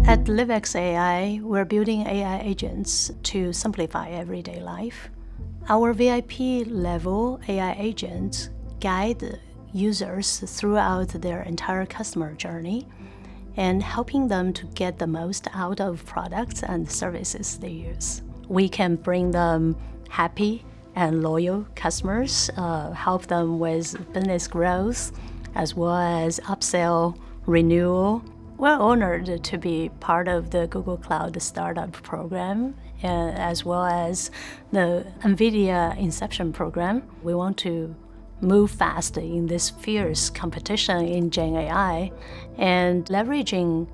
At LiveX AI, we're building AI agents to simplify everyday life. Our VIP-level AI agents guide users throughout their entire customer journey and helping them to get the most out of products and services they use. We can bring them happy and loyal customers, help them with business growth, as well as upsell, renewal. We're honored to be part of the Google Cloud Startup Program, as well as the NVIDIA Inception Program. We want to move fast in this fierce competition in Gen AI, and leveraging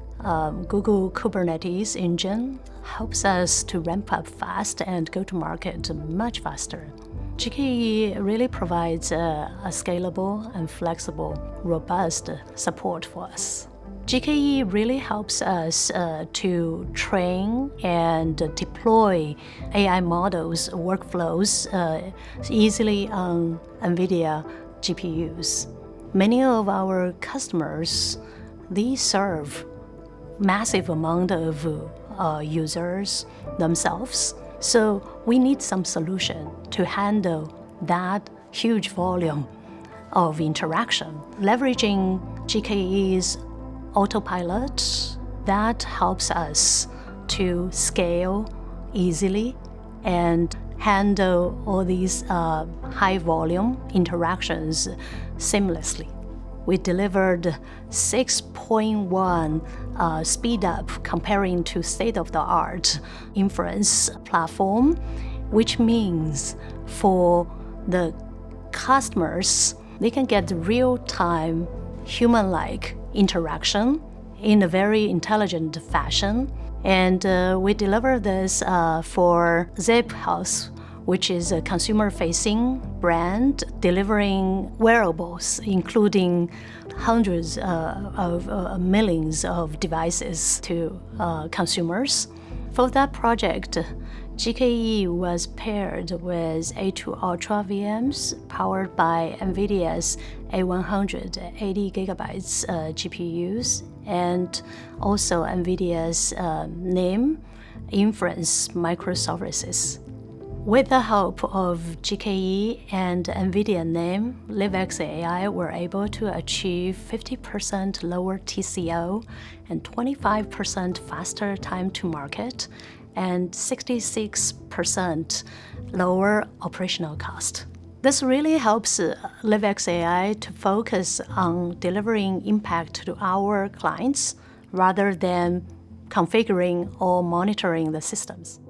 Google Kubernetes engine helps us to ramp up fast and go to market much faster. GKE really provides a scalable and flexible, robust support for us. GKE really helps us to train and deploy AI models, workflows easily on NVIDIA GPUs. Many of our customers, they serve massive amount of users themselves. So we need some solution to handle that huge volume of interaction. Leveraging GKE's autopilot, that helps us to scale easily and handle all these high volume interactions seamlessly. We delivered 6.1 speed up comparing to state-of-the-art inference platform, which means for the customers, they can get real-time, human-like interaction in a very intelligent fashion. And we deliver this for Zip Health, which is a consumer-facing brand delivering wearables, including hundreds of millions of devices to consumers. For that project, GKE was paired with A2 Ultra VMs powered by NVIDIA's A100 80 gigabytes GPUs and also NVIDIA's NIM inference microservices. With the help of GKE and NVIDIA NIM, LiveX AI were able to achieve 50% lower TCO and 25% faster time to market and 66% lower operational cost. This really helps LiveX AI to focus on delivering impact to our clients rather than configuring or monitoring the systems.